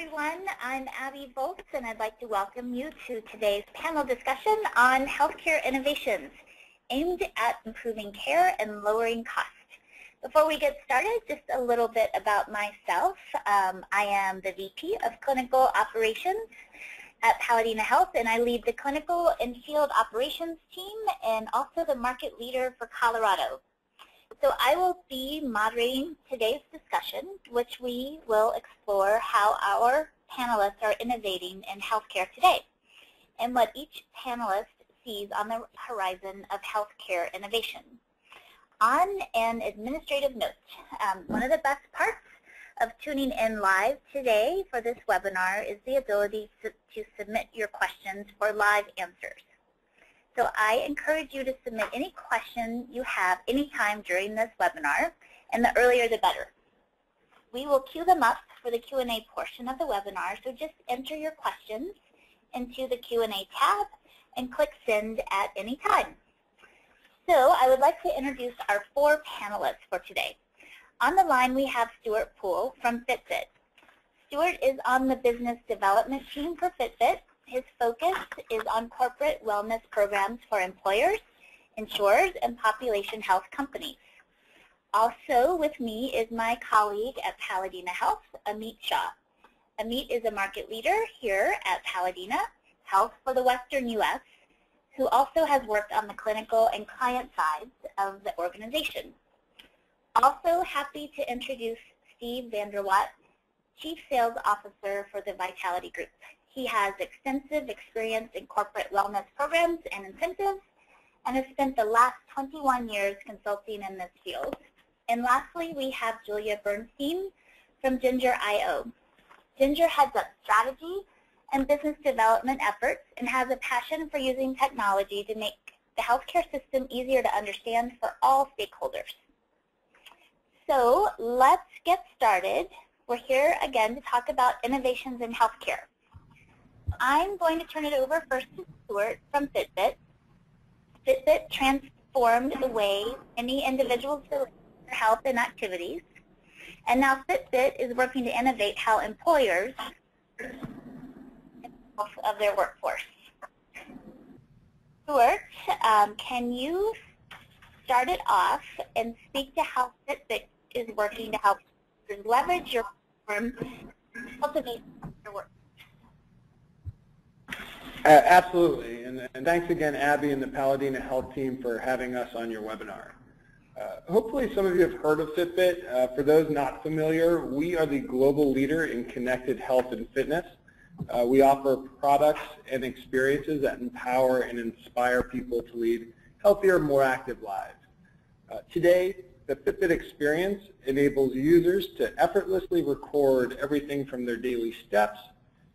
everyone. I'm Abby Volz, and I'd like to welcome you to today's panel discussion on healthcare innovations aimed at improving care and lowering costs. Before we get started, just a little bit about myself. I am the VP of Clinical Operations at Paladina Health, and I lead the clinical and field operations team and also the market leader for Colorado. So I will be moderating today's discussion, which we will explore how our panelists are innovating in healthcare today and what each panelist sees on the horizon of healthcare innovation. On an administrative note, one of the best parts of tuning in live today for this webinar is the ability to submit your questions for live answers. So I encourage you to submit any question you have anytime during this webinar, and the earlier the better. We will queue them up for the Q&A portion of the webinar, so just enter your questions into the Q&A tab and click send at any time. So I would like to introduce our 4 panelists for today. On the line we have Stuart Poole from Fitbit. Stuart is on the business development team for Fitbit. His focus is on corporate wellness programs for employers, insurers, and population health companies. Also with me is my colleague at Paladina Health, Amit Shah. Amit is a market leader here at Paladina Health for the Western U.S., who also has worked on the clinical and client sides of the organization. Also happy to introduce Steve Vanderwatt, Chief Sales Officer for the Vitality Group. He has extensive experience in corporate wellness programs and incentives and has spent the last 21 years consulting in this field. And lastly, we have Julia Bernstein from Ginger.io. Ginger heads up strategy and business development efforts and has a passion for using technology to make the healthcare system easier to understand for all stakeholders. So let's get started. We're here again to talk about innovations in healthcare. I'm going to turn it over first to Stuart from Fitbit. Fitbit transformed the way any individuals deliver health and activities. And now Fitbit is working to innovate how employers of their workforce. Stuart, can you start it off and speak to how Fitbit is working to help leverage your platform and cultivate your work? Absolutely, and thanks again, Abby and the Paladina Health team for having us on your webinar. Hopefully some of you have heard of Fitbit. For those not familiar, we are the global leader in connected health and fitness. We offer products and experiences that empower and inspire people to lead healthier, more active lives. Today, the Fitbit experience enables users to effortlessly record everything from their daily steps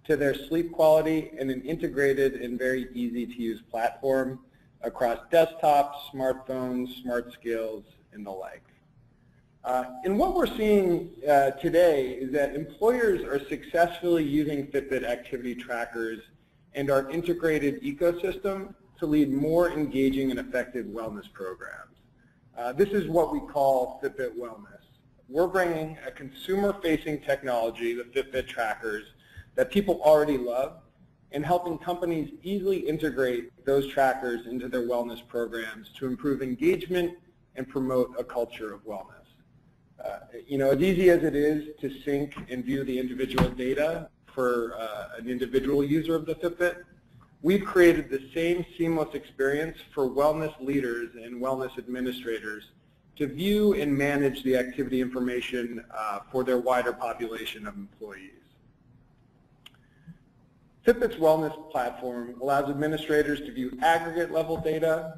to their sleep quality in an integrated and very easy-to-use platform across desktops, smartphones, smart scales, and the like. And what we're seeing today is that employers are successfully using Fitbit activity trackers and our integrated ecosystem to lead more engaging and effective wellness programs. This is what we call Fitbit Wellness. We're bringing a consumer-facing technology, the Fitbit trackers, that people already love, and helping companies easily integrate those trackers into their wellness programs to improve engagement and promote a culture of wellness. As easy as it is to sync and view the individual data for an individual user of the Fitbit, we've created the same seamless experience for wellness leaders and wellness administrators to view and manage the activity information for their wider population of employees. Fitbit's wellness platform allows administrators to view aggregate level data,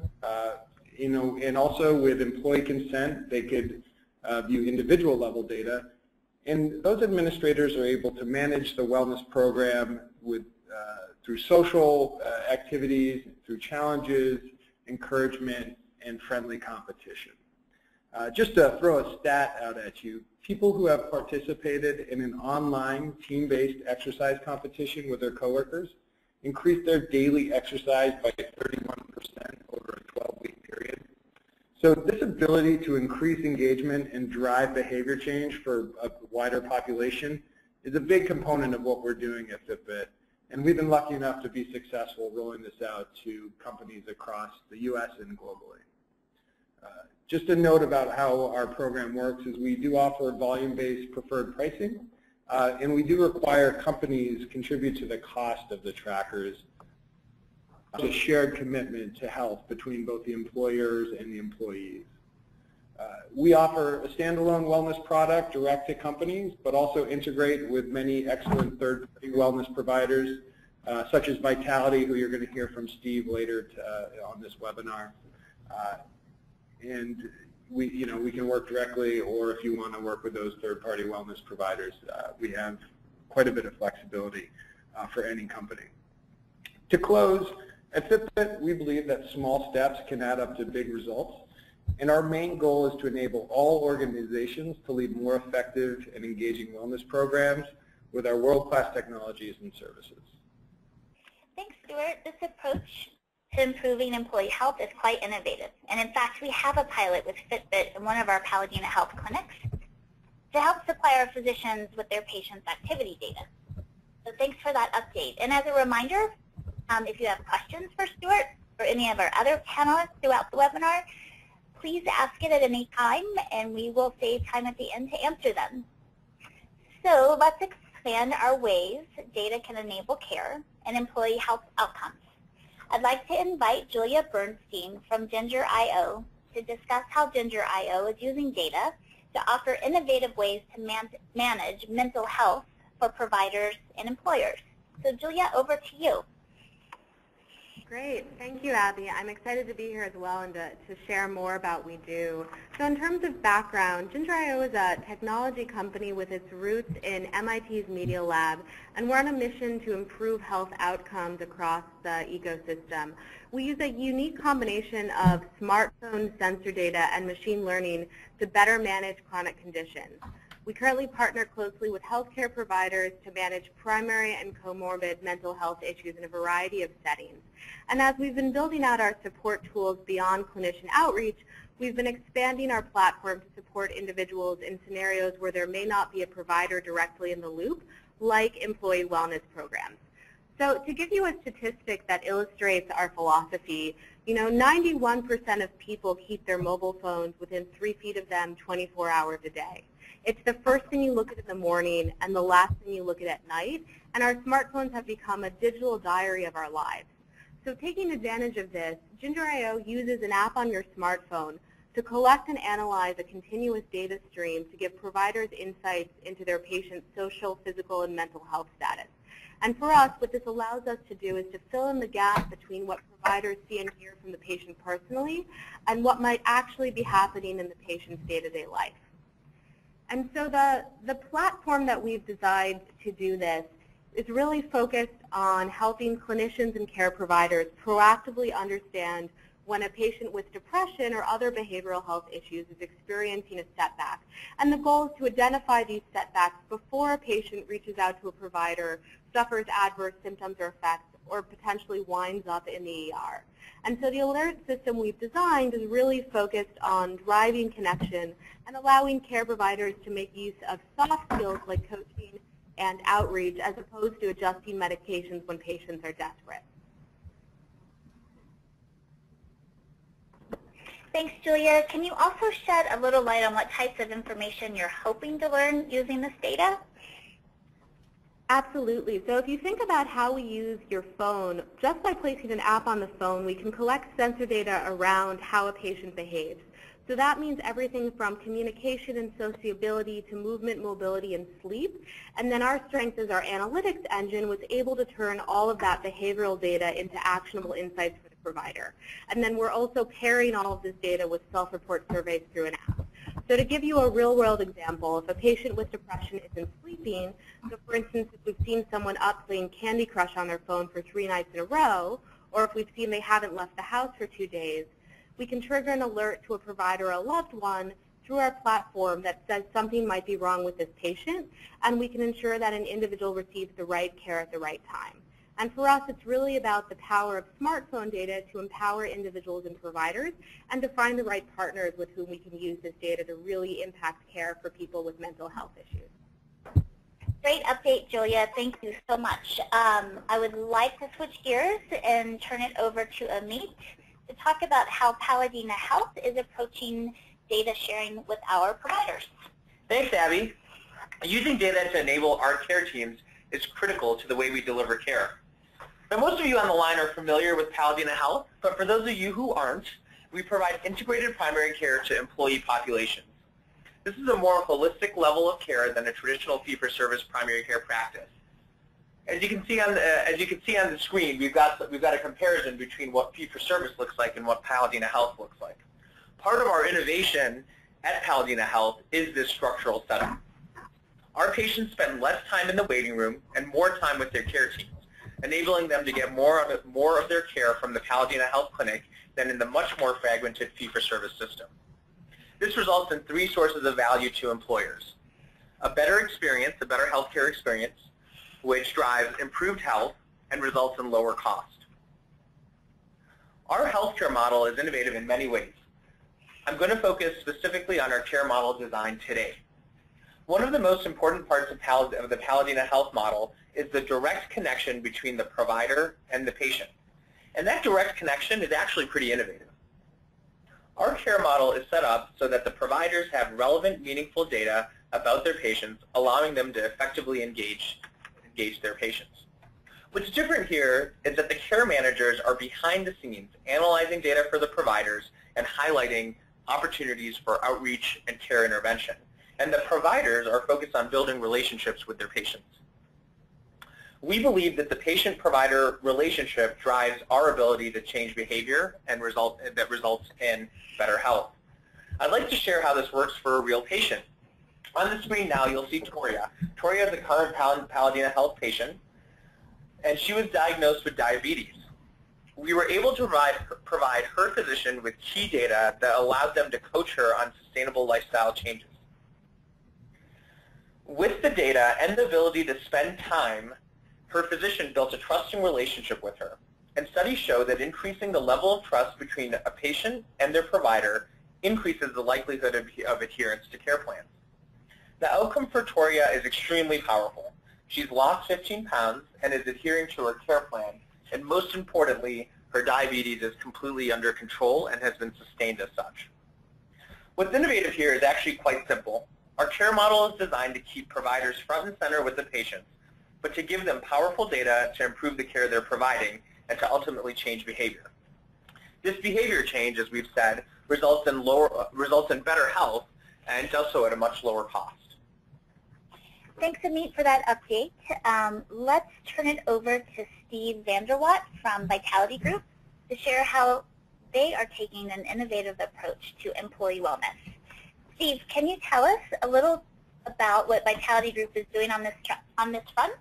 and also with employee consent, they could view individual level data. And those administrators are able to manage the wellness program through social activities, through challenges, encouragement, and friendly competition. Just to throw a stat out at you, people who have participated in an online team-based exercise competition with their coworkers increased their daily exercise by 31% over a 12-week period. So this ability to increase engagement and drive behavior change for a wider population is a big component of what we're doing at Fitbit. And we've been lucky enough to be successful rolling this out to companies across the US and globally. Just a note about how our program works is we do offer volume-based preferred pricing, and we do require companies contribute to the cost of the trackers. It's a shared commitment to health between both the employers and the employees. We offer a standalone wellness product direct to companies, but also integrate with many excellent third-party wellness providers, such as Vitality, who you're going to hear from Steve later on this webinar. And we can work directly, or if you want to work with those third-party wellness providers, we have quite a bit of flexibility for any company. To close, at Fitbit, we believe that small steps can add up to big results. And our main goal is to enable all organizations to lead more effective and engaging wellness programs with our world-class technologies and services. Thanks, Stuart. This approach to improving employee health is quite innovative. And in fact, we have a pilot with Fitbit in one of our Paladina health clinics to help supply our physicians with their patients' activity data. So thanks for that update. And as a reminder, if you have questions for Stuart or any of our other panelists throughout the webinar, please ask it at any time, and we will save time at the end to answer them. So let's expand our ways data can enable care and employee health outcomes. I'd like to invite Julia Bernstein from Ginger.io to discuss how Ginger.io is using data to offer innovative ways to manage mental health for providers and employers. So Julia, over to you. Great. Thank you, Abby. I'm excited to be here as well and to share more about what we do. So in terms of background, Ginger.io is a technology company with its roots in MIT's Media Lab, and we're on a mission to improve health outcomes across the ecosystem. We use a unique combination of smartphone sensor data and machine learning to better manage chronic conditions. We currently partner closely with healthcare providers to manage primary and comorbid mental health issues in a variety of settings. And as we've been building out our support tools beyond clinician outreach, we've been expanding our platform to support individuals in scenarios where there may not be a provider directly in the loop, like employee wellness programs. So to give you a statistic that illustrates our philosophy, 91% of people keep their mobile phones within 3 feet of them 24 hours a day. It's the first thing you look at in the morning and the last thing you look at night, and our smartphones have become a digital diary of our lives. So taking advantage of this, Ginger.io uses an app on your smartphone to collect and analyze a continuous data stream to give providers insights into their patients' social, physical, and mental health status. And for us, what this allows us to do is to fill in the gap between what providers see and hear from the patient personally and what might actually be happening in the patient's day-to-day life. And so the platform that we've designed to do this is really focused on helping clinicians and care providers proactively understand when a patient with depression or other behavioral health issues is experiencing a setback. And the goal is to identify these setbacks before a patient reaches out to a provider, suffers adverse symptoms or effects, or potentially winds up in the ER. And so the alert system we've designed is really focused on driving connection and allowing care providers to make use of soft skills like coaching and outreach as opposed to adjusting medications when patients are desperate. Thanks, Julia. Can you also shed a little light on what types of information you're hoping to learn using this data? Absolutely. So if you think about how we use your phone, just by placing an app on the phone, we can collect sensor data around how a patient behaves. So that means everything from communication and sociability to movement, mobility, and sleep. And then our strength as our analytics engine was able to turn all of that behavioral data into actionable insights for the provider. And then we're also pairing all of this data with self-report surveys through an app. So to give you a real-world example, if a patient with depression isn't sleeping, so for instance, if we've seen someone up playing Candy Crush on their phone for 3 nights in a row, or if we've seen they haven't left the house for 2 days, we can trigger an alert to a provider or a loved one through our platform that says something might be wrong with this patient, and we can ensure that an individual receives the right care at the right time. And for us, it's really about the power of smartphone data to empower individuals and providers and to find the right partners with whom we can use this data to really impact care for people with mental health issues. Great update, Julia. Thank you so much. I would like to switch gears and turn it over to Amit to talk about how Paladina Health is approaching data sharing with our providers. Thanks, Abby. Using data to enable our care teams is critical to the way we deliver care. Now, most of you on the line are familiar with Paladina Health, but for those of you who aren't, we provide integrated primary care to employee populations. This is a more holistic level of care than a traditional fee-for-service primary care practice. As you can see on the screen, we've got a comparison between what fee-for-service looks like and what Paladina Health looks like. Part of our innovation at Paladina Health is this structural setup. Our patients spend less time in the waiting room and more time with their care teams, enabling them to get more of their care from the Paladina Health Clinic than in the much more fragmented fee-for-service system. This results in three sources of value to employers: a better experience, a better healthcare experience, which drives improved health and results in lower cost. Our healthcare model is innovative in many ways. I'm going to focus specifically on our care model design today. One of the most important parts of the Paladina Health model is the direct connection between the provider and the patient. And that direct connection is actually pretty innovative. Our care model is set up so that the providers have relevant, meaningful data about their patients, allowing them to effectively engage their patients. What's different here is that the care managers are behind the scenes, analyzing data for the providers and highlighting opportunities for outreach and care intervention. And the providers are focused on building relationships with their patients. We believe that the patient-provider relationship drives our ability to change behavior and that results in better health. I'd like to share how this works for a real patient. On the screen now, you'll see Toria. Toria is a current Paladina Health patient, and she was diagnosed with diabetes. We were able to provide her physician with key data that allowed them to coach her on sustainable lifestyle changes. With the data and the ability to spend time, her physician built a trusting relationship with her. And studies show that increasing the level of trust between a patient and their provider increases the likelihood of adherence to care plans. The outcome for Toria is extremely powerful. She's lost 15 pounds and is adhering to her care plan, and most importantly, her diabetes is completely under control and has been sustained as such. What's innovative here is actually quite simple. Our care model is designed to keep providers front and center with the patients, but to give them powerful data to improve the care they're providing and to ultimately change behavior. This behavior change, as we've said, results in better health and does so at a much lower cost. Thanks, Amit, for that update. Let's turn it over to Steve Vanderwatt from Vitality Group to share how they are taking an innovative approach to employee wellness. Steve, can you tell us a little about what Vitality Group is doing on this front?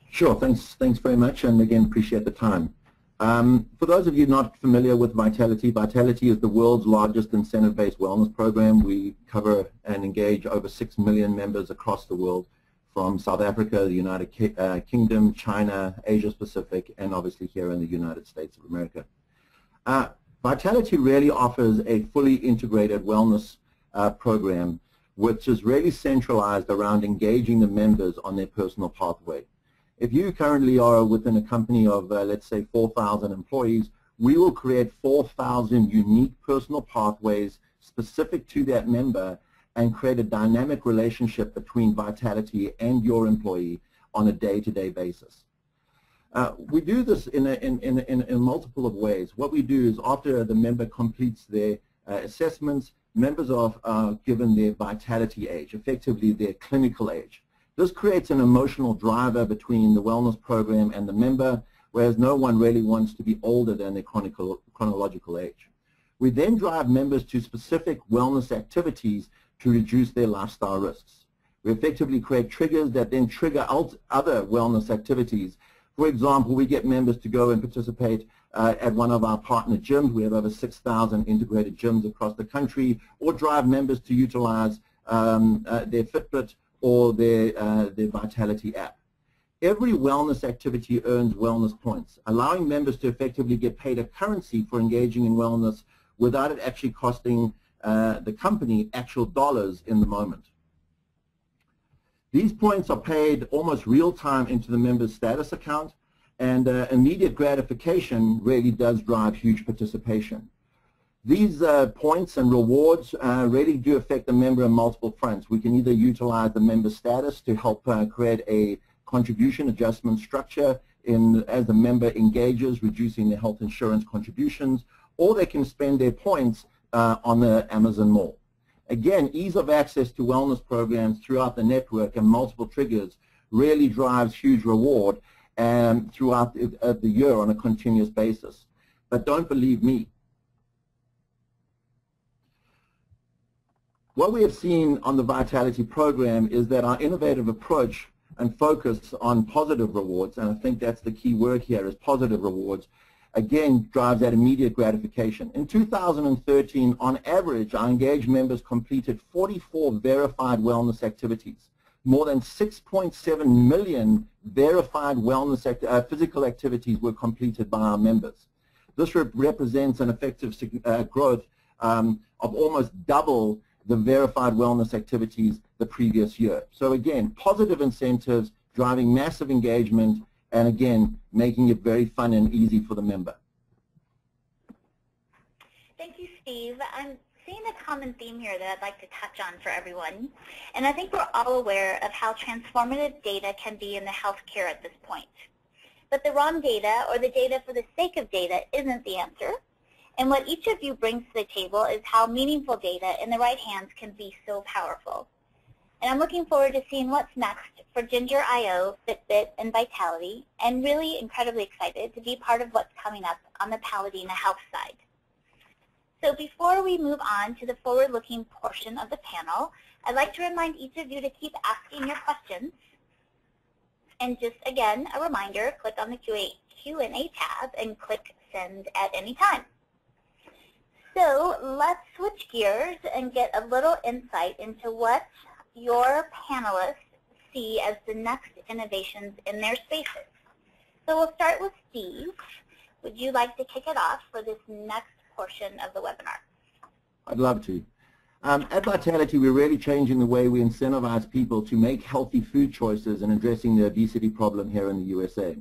Sure, thanks very much, and again, appreciate the time. For those of you not familiar with Vitality, Vitality is the world's largest incentive-based wellness program. We cover and engage over 6 million members across the world, from South Africa, the United Kingdom, China, Asia Pacific, and obviously here in the United States of America. Vitality really offers a fully integrated wellness program, which is really centralized around engaging the members on their personal pathway. If you currently are within a company of, let's say, 4,000 employees, we will create 4,000 unique personal pathways specific to that member and create a dynamic relationship between Vitality and your employee on a day-to-day basis. We do this in multiple of ways. What we do is after the member completes their assessments, members are given their Vitality age, effectively their clinical age. This creates an emotional driver between the wellness program and the member, whereas no one really wants to be older than their chronological age. We then drive members to specific wellness activities to reduce their lifestyle risks. We effectively create triggers that then trigger other wellness activities. For example, we get members to go and participate at one of our partner gyms. We have over 6,000 integrated gyms across the country, or drive members to utilize their Fitbit or their Vitality app. Every wellness activity earns wellness points, allowing members to effectively get paid a currency for engaging in wellness without it actually costing the company actual dollars in the moment. These points are paid almost real time into the member's status account, and immediate gratification really does drive huge participation. These points and rewards really do affect the member on multiple fronts. We can either utilize the member status to help create a contribution adjustment structure as the member engages, reducing their health insurance contributions, or they can spend their points on the Amazon Mall. Again, ease of access to wellness programs throughout the network and multiple triggers really drives huge reward throughout the year on a continuous basis. But don't believe me. What we have seen on the Vitality program is that our innovative approach and focus on positive rewards, and I think that's the key word here, is positive rewards, again drives that immediate gratification. In 2013, on average, our engaged members completed 44 verified wellness activities. More than 6.7 million verified wellness physical activities were completed by our members. This represents an effective growth of almost double the verified wellness activities the previous year. So again, positive incentives driving massive engagement, and again, making it very fun and easy for the member. Thank you, Steve. I'm seeing a common theme here that I'd like to touch on for everyone. And I think we're all aware of how transformative data can be in the healthcare at this point. But the wrong data, or the data for the sake of data, isn't the answer. And what each of you brings to the table is how meaningful data in the right hands can be so powerful. And I'm looking forward to seeing what's next for Ginger.io, Fitbit, and Vitality, and really incredibly excited to be part of what's coming up on the Paladina Health side. So before we move on to the forward-looking portion of the panel, I'd like to remind each of you to keep asking your questions. And just again, a reminder, click on the Q&A tab and click Send at any time. So let's switch gears and get a little insight into what your panelists see as the next innovations in their spaces. So we'll start with Steve. Would you like to kick it off for this next portion of the webinar? I'd love to. At Vitality, we're really changing the way we incentivize people to make healthy food choices and addressing the obesity problem here in the USA.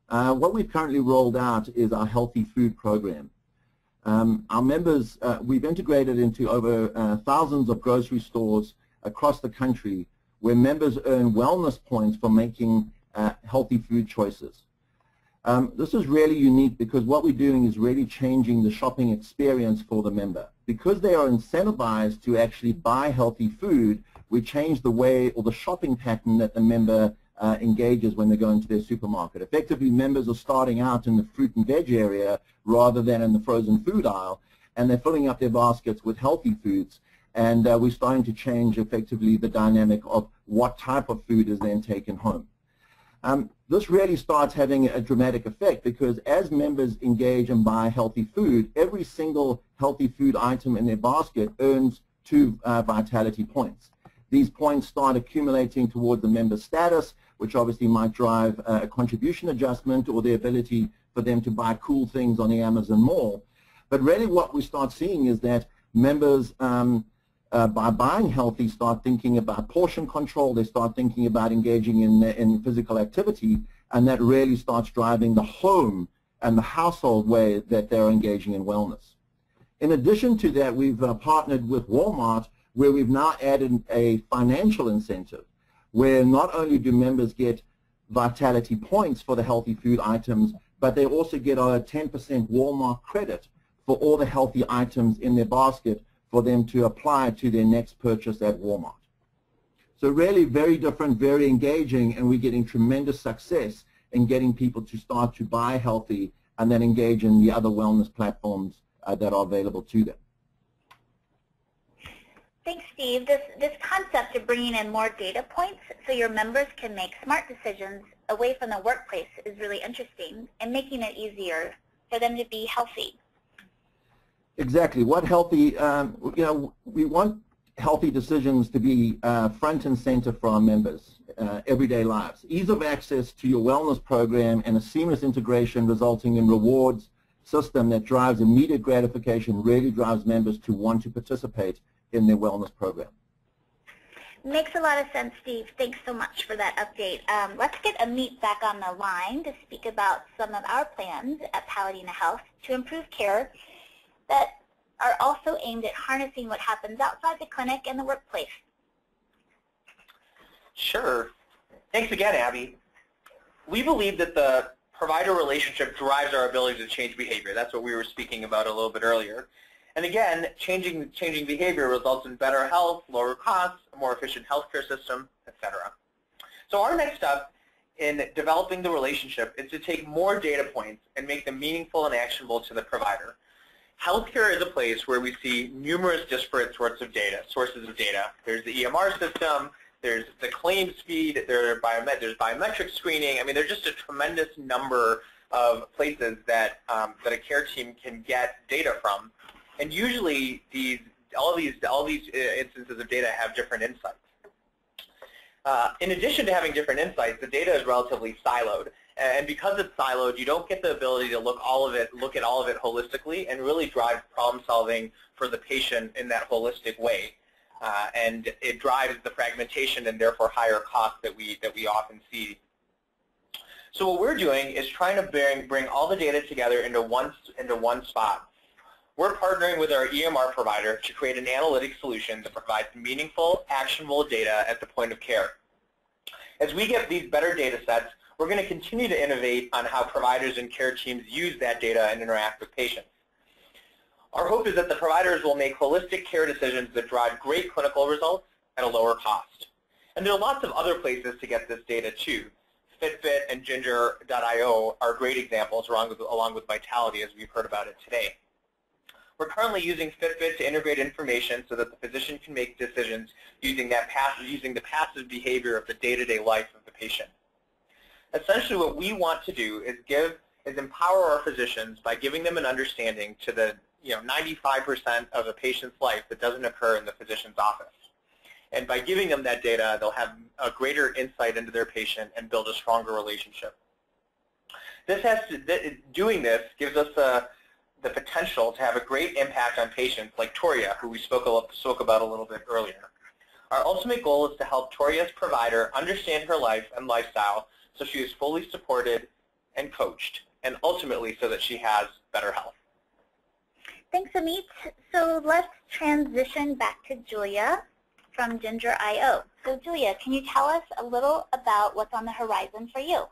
What we've currently rolled out is our healthy food program. Our members, we've integrated into over thousands of grocery stores across the country where members earn wellness points for making healthy food choices. This is really unique because what we're doing is really changing the shopping experience for the member. Because they are incentivized to actually buy healthy food, we change the way or the shopping pattern that the member engages when they go into their supermarket. Effectively, members are starting out in the fruit and veg area rather than in the frozen food aisle, and they're filling up their baskets with healthy foods. And we're starting to change effectively the dynamic of what type of food is then taken home. This really starts having a dramatic effect because as members engage and buy healthy food, every single healthy food item in their basket earns 2 Vitality points. These points start accumulating toward the member status, which obviously might drive a contribution adjustment or the ability for them to buy cool things on the Amazon Mall. But really what we start seeing is that members, by buying healthy, start thinking about portion control, they start thinking about engaging in physical activity, and that really starts driving the home and the household way that they're engaging in wellness. In addition to that, we've partnered with Walmart, where we've now added a financial incentive, where not only do members get Vitality points for the healthy food items, but they also get a 10% Walmart credit for all the healthy items in their basket for them to apply to their next purchase at Walmart. So really very different, very engaging, and we're getting tremendous success in getting people to start to buy healthy and then engage in the other wellness platforms that are available to them. Thanks, Steve. This concept of bringing in more data points so your members can make smart decisions away from the workplace is really interesting, and making it easier for them to be healthy. Exactly. What healthy, we want healthy decisions to be front and center for our members' everyday lives. Ease of access to your wellness program and a seamless integration resulting in rewards system that drives immediate gratification really drives members to want to participate in their wellness program. Makes a lot of sense, Steve. Thanks so much for that update. Let's get Amit back on the line to speak about some of our plans at Paladina Health to improve care that are also aimed at harnessing what happens outside the clinic and the workplace. Sure. Thanks again, Abby. We believe that the provider relationship drives our ability to change behavior. That's what we were speaking about a little bit earlier. And again, changing behavior results in better health, lower costs, a more efficient healthcare system, etc. So our next step in developing the relationship is to take more data points and make them meaningful and actionable to the provider. Healthcare is a place where we see numerous disparate sources of data. There's the EMR system, there's the claims feed, there's biometric screening. I mean, there's just a tremendous number of places that that a care team can get data from. And usually, all these instances of data have different insights. In addition to having different insights, the data is relatively siloed, and because it's siloed, you don't get the ability to look at all of it holistically and really drive problem solving for the patient in that holistic way. And it drives the fragmentation and therefore higher costs that we often see. So what we're doing is trying to bring all the data together into one spot. We're partnering with our EMR provider to create an analytic solution that provides meaningful, actionable data at the point of care. As we get these better data sets, we're going to continue to innovate on how providers and care teams use that data and interact with patients. Our hope is that the providers will make holistic care decisions that drive great clinical results at a lower cost. And there are lots of other places to get this data too. Fitbit and Ginger.io are great examples along with Vitality, as we've heard about it today. We're currently using Fitbit to integrate information so that the physician can make decisions using the passive behavior of the day-to-day life of the patient. Essentially, what we want to do is empower our physicians by giving them an understanding to the 95% of a patient's life that doesn't occur in the physician's office. And by giving them that data, they'll have a greater insight into their patient and build a stronger relationship. Doing this gives us the potential to have a great impact on patients like Toria, who we spoke about a little bit earlier. Our ultimate goal is to help Toria's provider understand her life and lifestyle so she is fully supported and coached, and ultimately so that she has better health. Thanks, Amit. So let's transition back to Julia from Ginger.io. So Julia, can you tell us a little about what's on the horizon for you?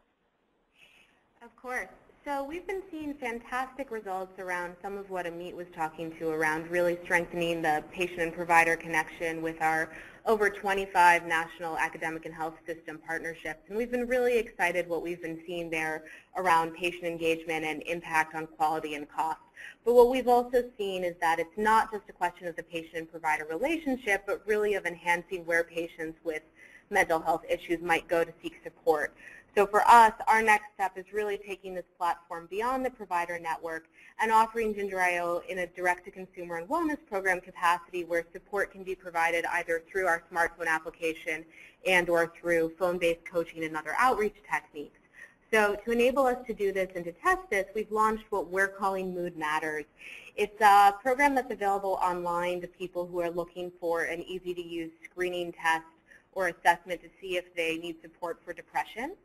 Of course. So we've been seeing fantastic results around some of what Amit was talking to around really strengthening the patient and provider connection with our over 25 national academic and health system partnerships. And we've been really excited what we've been seeing there around patient engagement and impact on quality and cost. But what we've also seen is that it's not just a question of the patient and provider relationship, but really of enhancing where patients with mental health issues might go to seek support. So for us, our next step is really taking this platform beyond the provider network and offering Ginger.io in a direct-to-consumer and wellness program capacity where support can be provided either through our smartphone application and or through phone-based coaching and other outreach techniques. So to enable us to do this and to test this, we've launched what we're calling Mood Matters. It's a program that's available online to people who are looking for an easy-to-use screening test or assessment to see if they need support for depression.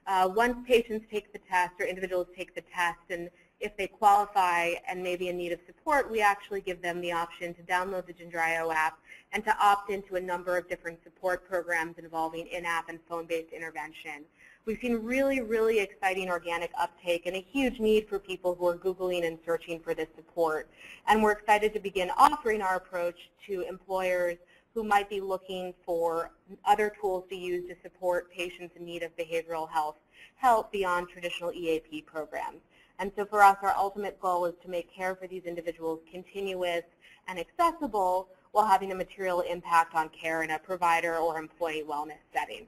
Once patients take the test or individuals take the test, and if they qualify and may be in need of support, we actually give them the option to download the Ginger.io app and to opt into a number of different support programs involving in-app and phone-based intervention. We've seen really, really exciting organic uptake and a huge need for people who are Googling and searching for this support. And we're excited to begin offering our approach to employers who might be looking for other tools to use to support patients in need of behavioral health help beyond traditional EAP programs. And so for us, our ultimate goal is to make care for these individuals continuous and accessible while having a material impact on care in a provider or employee wellness setting.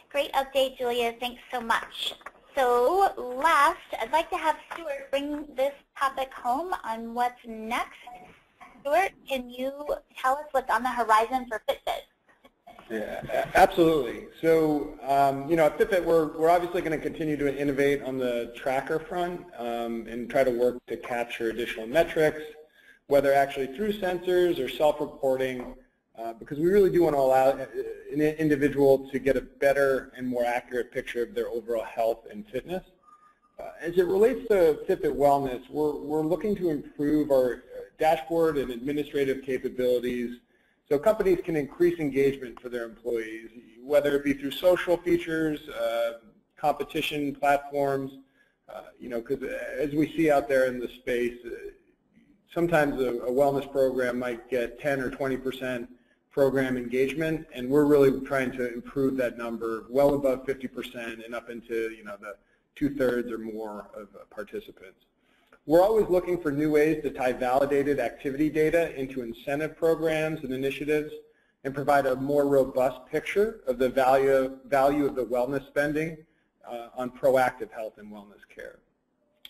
Great update, Julia. Thanks so much. So last, I'd like to have Stuart bring this topic home on what's next. Stuart, can you tell us what's on the horizon for Fitbit? Yeah, absolutely. So, at Fitbit, we're obviously going to continue to innovate on the tracker front and try to work to capture additional metrics, whether actually through sensors or self-reporting, because we really do want to allow an individual to get a better and more accurate picture of their overall health and fitness. As it relates to Fitbit Wellness, we're looking to improve our dashboard and administrative capabilities so companies can increase engagement for their employees, whether it be through social features, competition platforms, because as we see out there in the space, sometimes a wellness program might get 10 or 20% program engagement, and we're really trying to improve that number well above 50% and up into the 2/3 or more of participants. We're always looking for new ways to tie validated activity data into incentive programs and initiatives and provide a more robust picture of the value of the wellness spending on proactive health and wellness care.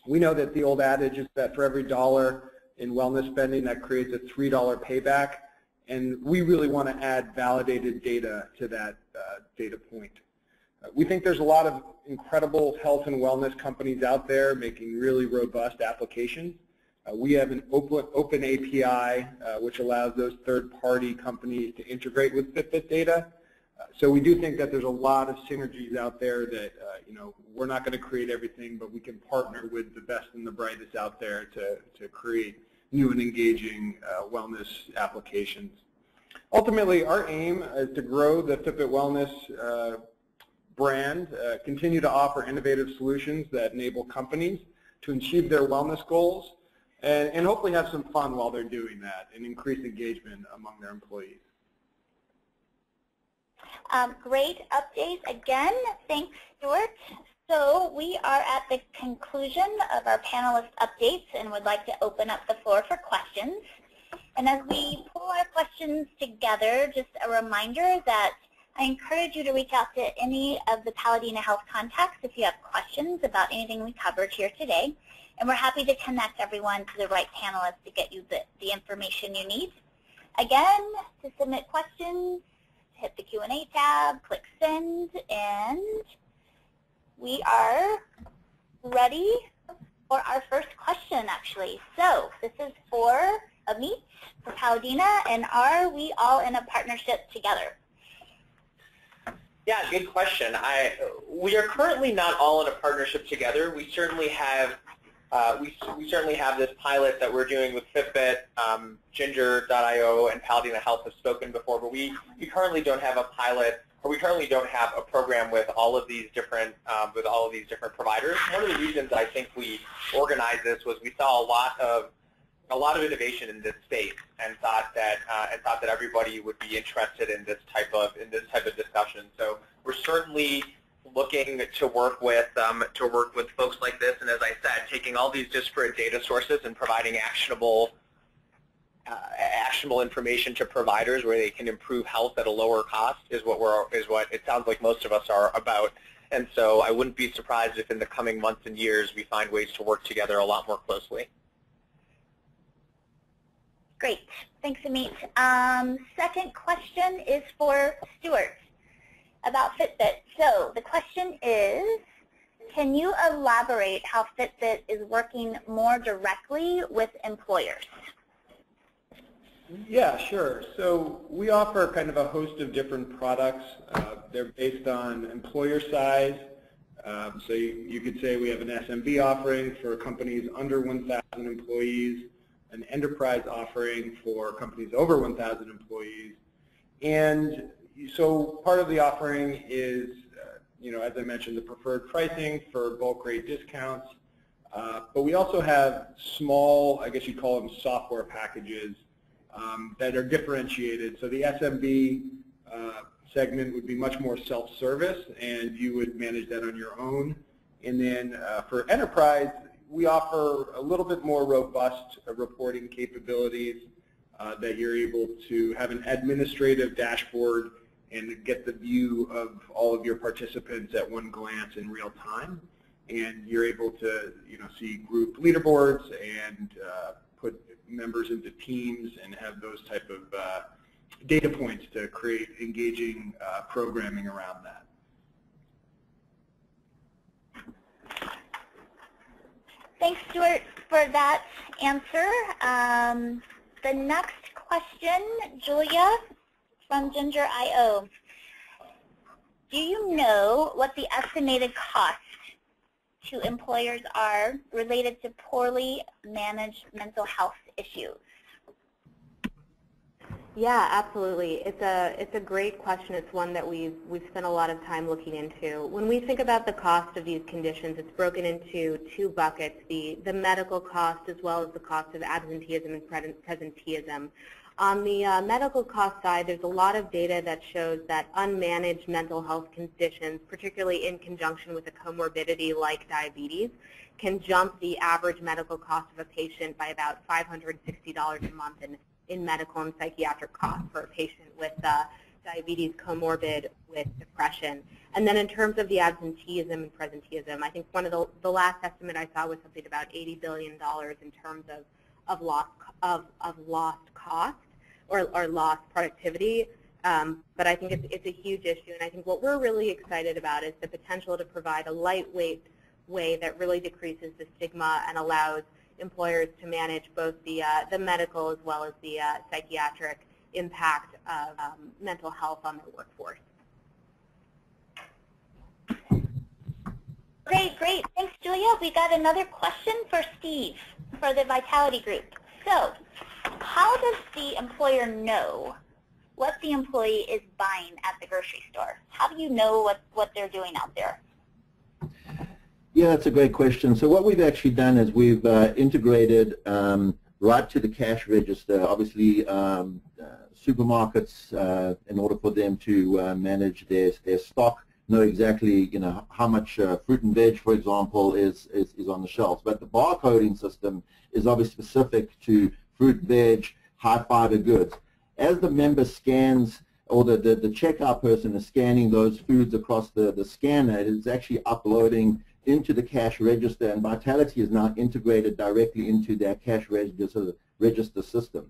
We know that the old adage is that for every dollar in wellness spending, that creates a $3 payback, and we really want to add validated data to that data point. We think there's a lot of incredible health and wellness companies out there making really robust applications. We have an open API which allows those third-party companies to integrate with Fitbit data. So we do think that there's a lot of synergies out there that we're not going to create everything, but we can partner with the best and the brightest out there to create new and engaging wellness applications. Ultimately, our aim is to grow the Fitbit Wellness brand, continue to offer innovative solutions that enable companies to achieve their wellness goals, and hopefully have some fun while they're doing that and increase engagement among their employees. Great update again. Thanks, Stuart. So we are at the conclusion of our panelist updates and would like to open up the floor for questions. And as we pull our questions together, just a reminder that I encourage you to reach out to any of the Paladina Health contacts if you have questions about anything we covered here today. And we're happy to connect everyone to the right panelists to get you the information you need. Again, to submit questions, hit the Q&A tab, click send, and we are ready for our first question, actually. So this is for Amit, for Paladina, and are we all in a partnership together? Yeah, good question. We are currently not all in a partnership together. We certainly have this pilot that we're doing with Fitbit, Ginger.io, and Paladina Health have spoken before, but we currently don't have a pilot, or we currently don't have a program with all of these different providers. One of the reasons I think we organized this was we saw a lot of innovation in this space, and thought that everybody would be interested in this type of discussion. So we're certainly looking to work with folks like this, and as I said, taking all these disparate data sources and providing actionable information to providers where they can improve health at a lower cost is what it sounds like most of us are about. And so I wouldn't be surprised if in the coming months and years we find ways to work together a lot more closely. Great. Thanks, Amit. Second question is for Stuart about Fitbit. So the question is, can you elaborate how Fitbit is working more directly with employers? Yeah, sure. So we offer kind of a host of different products. They're based on employer size. So you could say we have an SMB offering for companies under 1,000 employees, an enterprise offering for companies over 1,000 employees. And so part of the offering is, as I mentioned, the preferred pricing for bulk rate discounts. But we also have small, I guess you'd call them software packages that are differentiated. So the SMB segment would be much more self-service, and you would manage that on your own. And then for enterprise, we offer a little bit more robust reporting capabilities that you're able to have an administrative dashboard and get the view of all of your participants at one glance in real time. And you're able to see group leaderboards and put members into teams and have those type of data points to create engaging programming around that. Thanks, Stuart, for that answer. The next question, Julia, from Ginger.io. Do you know what the estimated cost to employers are related to poorly managed mental health issues? Yeah, absolutely. It's a great question. It's one that we've spent a lot of time looking into. When we think about the cost of these conditions, it's broken into two buckets: the medical cost as well as the cost of absenteeism and presenteeism. On the medical cost side, there's a lot of data that shows that unmanaged mental health conditions, particularly in conjunction with a comorbidity like diabetes, can jump the average medical cost of a patient by about $560 a month in medical and psychiatric costs for a patient with diabetes comorbid with depression. And then in terms of the absenteeism and presenteeism, I think one of the last estimate I saw was something about $80 billion in terms of lost cost or lost productivity. But I think it's a huge issue, and I think what we're really excited about is the potential to provide a lightweight way that really decreases the stigma and allows employers to manage both the medical as well as the psychiatric impact of mental health on their workforce. Great. Thanks, Julia. We got another question for Steve for the Vitality Group. So, how does the employer know what the employee is buying at the grocery store? How do you know what they're doing out there? Yeah, that's a great question. So what we've actually done is we've integrated right to the cash register. Obviously, supermarkets, in order for them to manage their stock, know exactly how much fruit and veg, for example, is on the shelves. But the barcoding system is obviously specific to fruit, veg, high fiber goods. As the member scans, or the checkout person is scanning those foods across the scanner, it is actually uploading into the cash register, and Vitality is now integrated directly into their cash register system.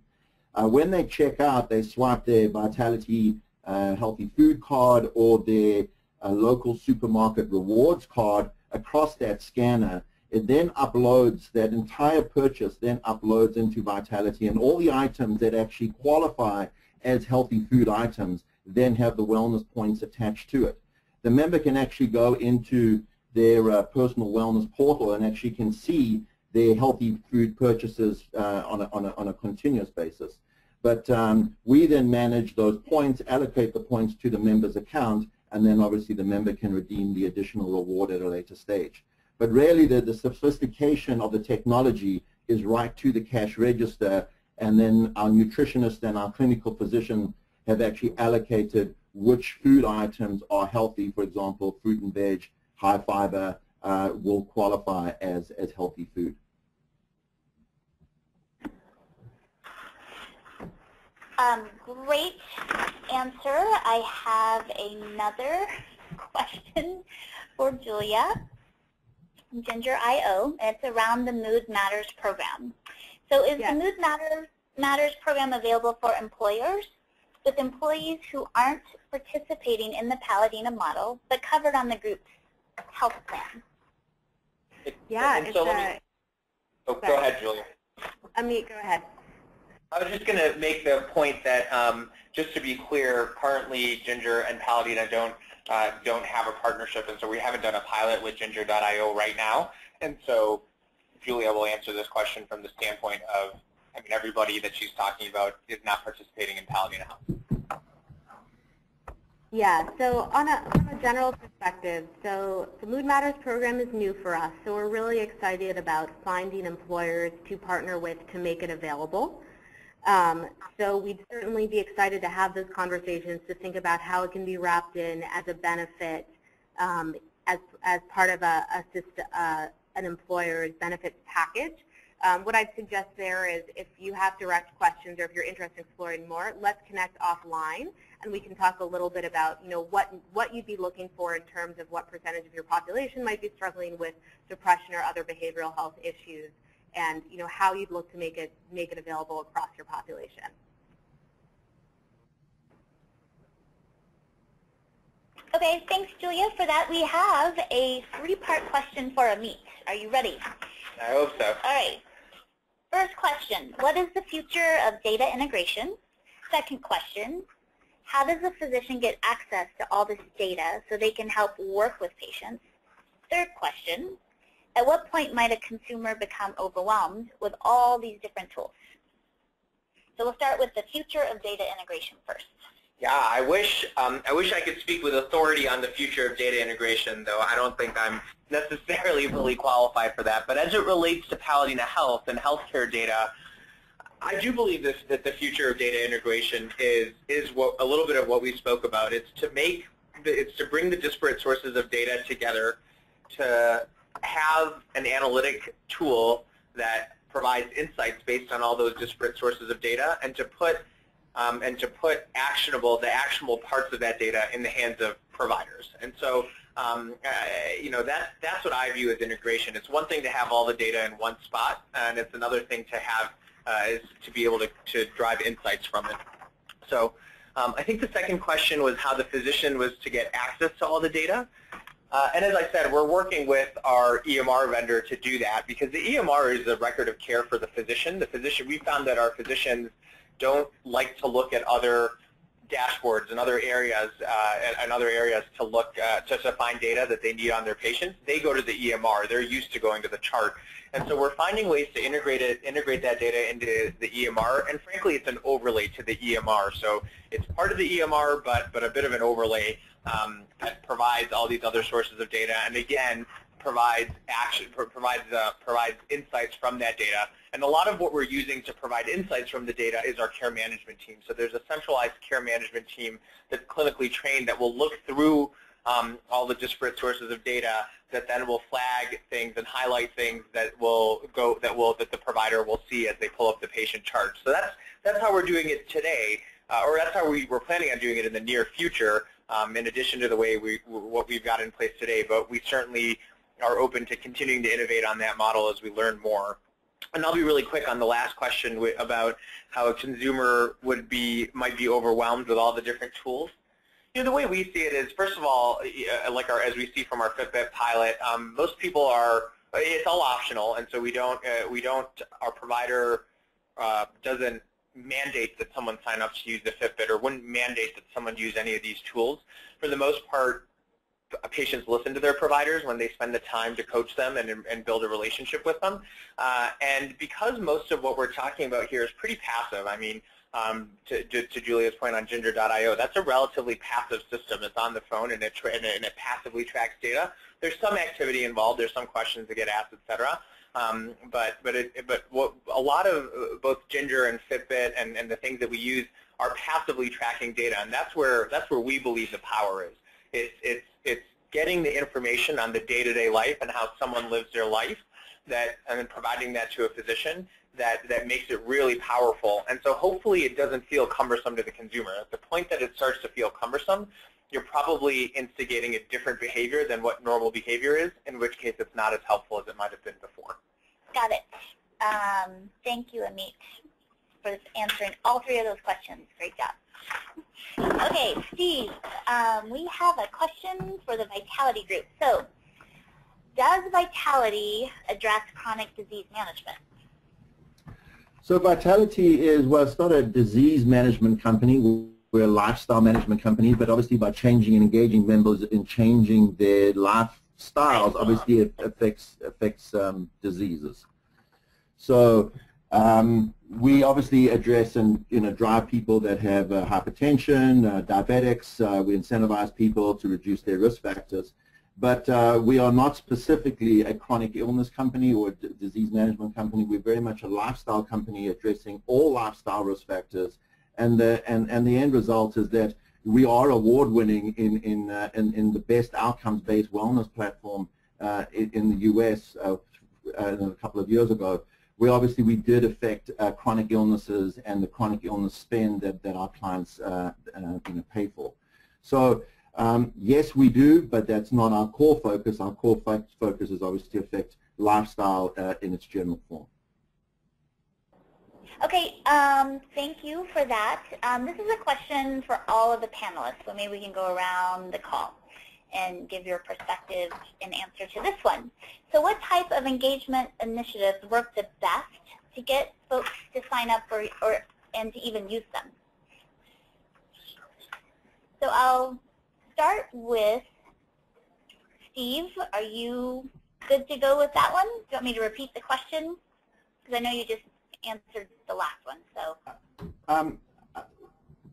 When they check out, they swipe their Vitality healthy food card or their local supermarket rewards card across that scanner. It then uploads, that entire purchase then uploads into Vitality, and all the items that actually qualify as healthy food items then have the wellness points attached to it. The member can actually go into their personal wellness portal and actually can see their healthy food purchases on a continuous basis. But we then manage those points, allocate the points to the member's account, and then obviously the member can redeem the additional reward at a later stage. But really the sophistication of the technology is right to the cash register, and then our nutritionist and our clinical physician have actually allocated which food items are healthy. For example, fruit and veg, high fiber will qualify as healthy food. Great answer. I have another question for Julia from Ginger.io. It's around the Mood Matters program. So is the Mood Matters program available for employers with employees who aren't participating in the Paladina model but covered on the group's health plan? Go ahead, Julia. Amit, go ahead. I was just going to make the point that, just to be clear, currently Ginger and Paladina don't have a partnership, and so we haven't done a pilot with Ginger.io right now. And so Julia will answer this question from the standpoint of, everybody that she's talking about is not participating in Paladina Health. Yeah, so on a general perspective, so the Mood Matters program is new for us, so we're really excited about finding employers to partner with to make it available. So we'd certainly be excited to have those conversations to think about how it can be wrapped in as a benefit as part of an employer's benefits package. What I'd suggest there is if you have direct questions or if you're interested in exploring more, let's connect offline and we can talk a little bit about what you'd be looking for in terms of what percentage of your population might be struggling with depression or other behavioral health issues, and how you'd look to make it available across your population. Okay, thanks, Julia. For that, we have a three-part question for Amit. Are you ready? I hope so. All right. First question, what is the future of data integration? Second question, How does a physician get access to all this data so they can help work with patients? Third question, at what point might a consumer become overwhelmed with all these different tools? So we'll start with the future of data integration first. Yeah, I wish I could speak with authority on the future of data integration, though I don't think I'm necessarily fully qualified for that. But as it relates to Paladina Health and healthcare data, I do believe that the future of data integration is a little bit of what we spoke about. It's to bring the disparate sources of data together, to have an analytic tool that provides insights based on all those disparate sources of data, and to put the actionable parts of that data in the hands of providers. And so, that's what I view as integration. It's one thing to have all the data in one spot, and it's another thing to have is to be able to drive insights from it. So, I think the second question was how the physician was to get access to all the data. And as I said, we're working with our EMR vendor to do that, because the EMR is a record of care for the physician. We found that our physicians don't like to look at other dashboards and other areas to look to find data that they need on their patients. They go to the EMR. They're used to going to the chart, and so we're finding ways to integrate that data into the EMR. And frankly, it's an overlay to the EMR. So it's part of the EMR, but a bit of an overlay that provides all these other sources of data, and again provides insights from that data. And a lot of what we're using to provide insights from the data is our care management team. So there's a centralized care management team that's clinically trained that will look through all the disparate sources of data, that then will flag things and highlight things that the provider will see as they pull up the patient chart. So that's how we're doing it today, or that's how we're planning on doing it in the near future. In addition to the way what we've got in place today, but we certainly are open to continuing to innovate on that model as we learn more. And I'll be really quick on the last question about how a consumer might be overwhelmed with all the different tools. The way we see it is, first of all, as we see from our Fitbit pilot, most people it's all optional, and so our provider doesn't mandate that someone sign up to use the Fitbit, or wouldn't mandate that someone use any of these tools. For the most part, patients listen to their providers when they spend the time to coach them and build a relationship with them. And because most of what we're talking about here is pretty passive, I mean, to Julia's point on Ginger.io, that's a relatively passive system. It's on the phone, and it passively tracks data. There's some activity involved. There's some questions that get asked, et cetera. But what a lot of both Ginger and Fitbit and the things that we use are passively tracking data, and that's where we believe the power is. It's getting the information on the day-to-day life and how someone lives their life, and then providing that to a physician that makes it really powerful. And so hopefully it doesn't feel cumbersome to the consumer. At the point that it starts to feel cumbersome, you're probably instigating a different behavior than what normal behavior is, in which case it's not as helpful as it might have been before. Got it. Thank you, Amit, for answering all three of those questions. Great job. Okay, Steve, we have a question for the Vitality group. So, does Vitality address chronic disease management? So Vitality it's not a disease management company. We're a lifestyle management company, but obviously by changing and engaging members in changing their lifestyles, obviously it affects diseases. So we obviously address and drive people that have hypertension, diabetics. We incentivize people to reduce their risk factors, but we are not specifically a chronic illness company or disease management company. We're very much a lifestyle company addressing all lifestyle risk factors, and the end result is that we are award-winning in the best outcomes-based wellness platform in the U.S. A couple of years ago. We did affect chronic illnesses and the chronic illness spend that our clients pay for. So yes, we do, but that's not our core focus. Our core focus is obviously to affect lifestyle in its general form. Okay, thank you for that. This is a question for all of the panelists, so maybe we can go around the call and give your perspective in answer to this one. So what type of engagement initiatives work the best to get folks to sign up and to even use them? So I'll start with Steve. Are you good to go with that one? Do you want me to repeat the question? Because I know you just answered the last one. So.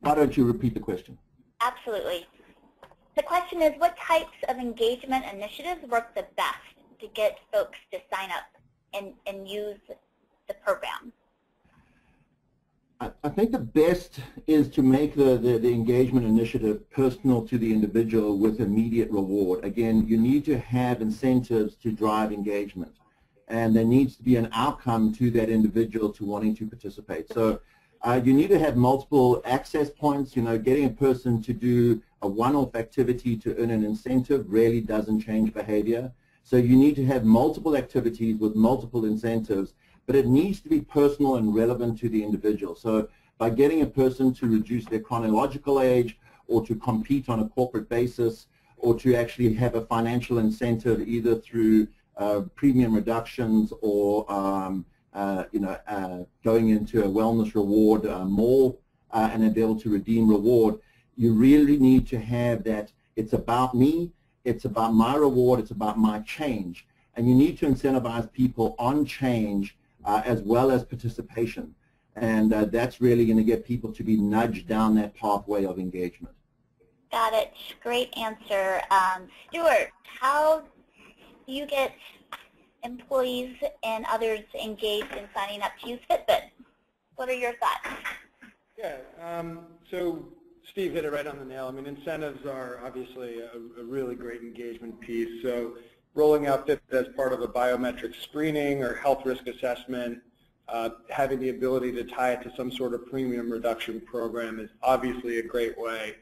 Why don't you repeat the question? Absolutely. The question is, what types of engagement initiatives work the best to get folks to sign up and use the program? I think the best is to make the engagement initiative personal to the individual with immediate reward. Again, you need to have incentives to drive engagement, and there needs to be an outcome to that individual to wanting to participate. So you need to have multiple access points. You know, getting a person to do a one-off activity to earn an incentive really doesn't change behavior. So you need to have multiple activities with multiple incentives, but it needs to be personal and relevant to the individual. So by getting a person to reduce their chronological age, or to compete on a corporate basis, or to actually have a financial incentive either through premium reductions or going into a wellness reward mall and then be able to redeem reward, you really need to have that it's about me, it's about my reward, it's about my change. And you need to incentivize people on change as well as participation. And that's really going to get people to be nudged down that pathway of engagement. Got it. Great answer. Stuart, how do you get employees and others engaged in signing up to use Fitbit? What are your thoughts? Yeah, so Steve hit it right on the nail. I mean, incentives are obviously a really great engagement piece. So rolling out Fitbit as part of a biometric screening or health risk assessment, having the ability to tie it to some sort of premium reduction program is obviously a great way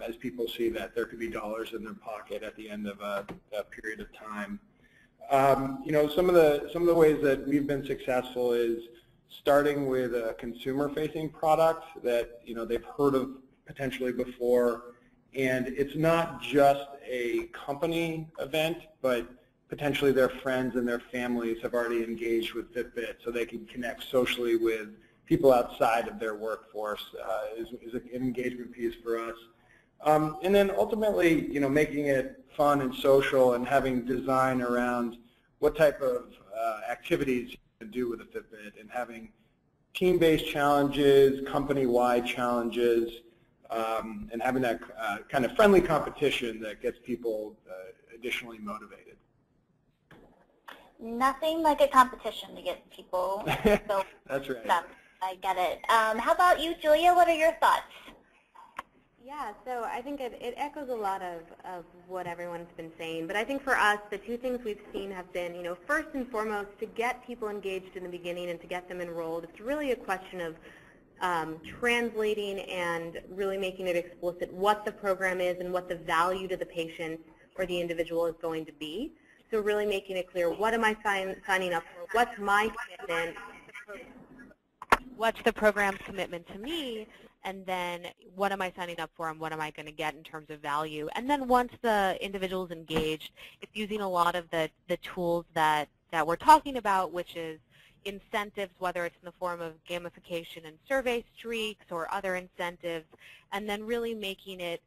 as people see that there could be dollars in their pocket at the end of a period of time. You know, some of the ways that we've been successful is starting with a consumer-facing product that, you know, they've heard of potentially before, and it's not just a company event, but potentially their friends and their families have already engaged with Fitbit, so they can connect socially with people outside of their workforce is an engagement piece for us. And then ultimately, you know, making it fun and social and having design around what type of activities you can do with a Fitbit, and having team-based challenges, company-wide challenges, and having that kind of friendly competition that gets people additionally motivated. Nothing like a competition to get people so That's right. I get it. How about you, Julia? What are your thoughts? Yeah, so I think it echoes a lot of what everyone's been saying. But I think for us, the two things we've seen have been, you know, first and foremost, to get people engaged in the beginning and to get them enrolled, it's really a question of translating and really making it explicit what the program is and what the value to the patient or the individual is going to be. So really making it clear, what am I signing up for? What's my commitment? What's the program's commitment to me? And then what am I signing up for and what am I going to get in terms of value? And then once the individual is engaged, it's using a lot of the tools that we're talking about, which is incentives, whether it's in the form of gamification and survey streaks or other incentives, and then really making it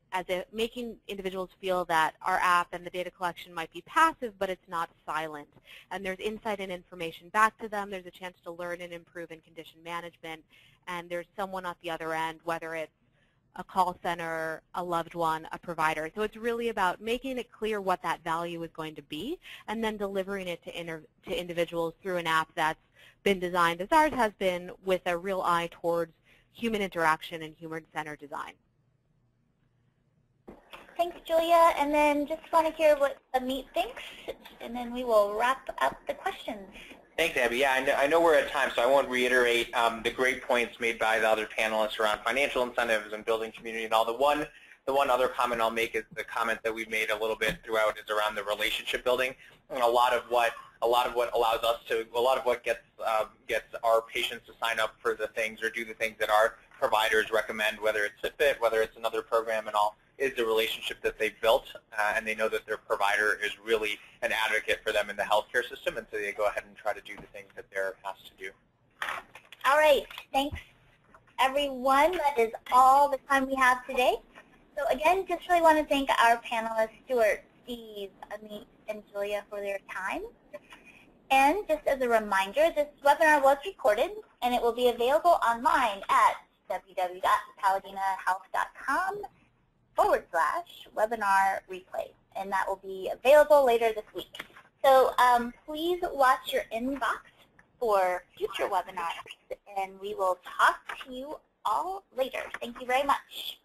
making individuals feel that our app and the data collection might be passive, but it's not silent. And there's insight and information back to them. There's a chance to learn and improve in condition management, and there's someone at the other end, whether it's a call center, a loved one, a provider. So it's really about making it clear what that value is going to be, and then delivering it to individuals through an app that's been designed, as ours has been, with a real eye towards human interaction and human-centered design. Thanks, Julia. And then just want to hear what Amit thinks, and then we will wrap up the questions. Thanks, Abby. Yeah, I know we're at time, so I won't reiterate the great points made by the other panelists around financial incentives and building community and all. The one other comment I'll make is the comment that we've made a little bit throughout is around the relationship building, and a lot of what allows us to, a lot of what gets our patients to sign up for the things or do the things that our providers recommend, whether it's Fitbit, whether it's another program and all, is the relationship that they've built, and they know that their provider is really an advocate for them in the healthcare system, and so they go ahead and try to do the things that they're asked to do. All right. Thanks, everyone. That is all the time we have today. So again, just really want to thank our panelists, Stuart, Steve, Amit, and Julia for their time. And just as a reminder, this webinar was recorded, and it will be available online at www.paladinahealth.com/webinar replay, and that will be available later this week. So please watch your inbox for future webinars, and we will talk to you all later. Thank you very much.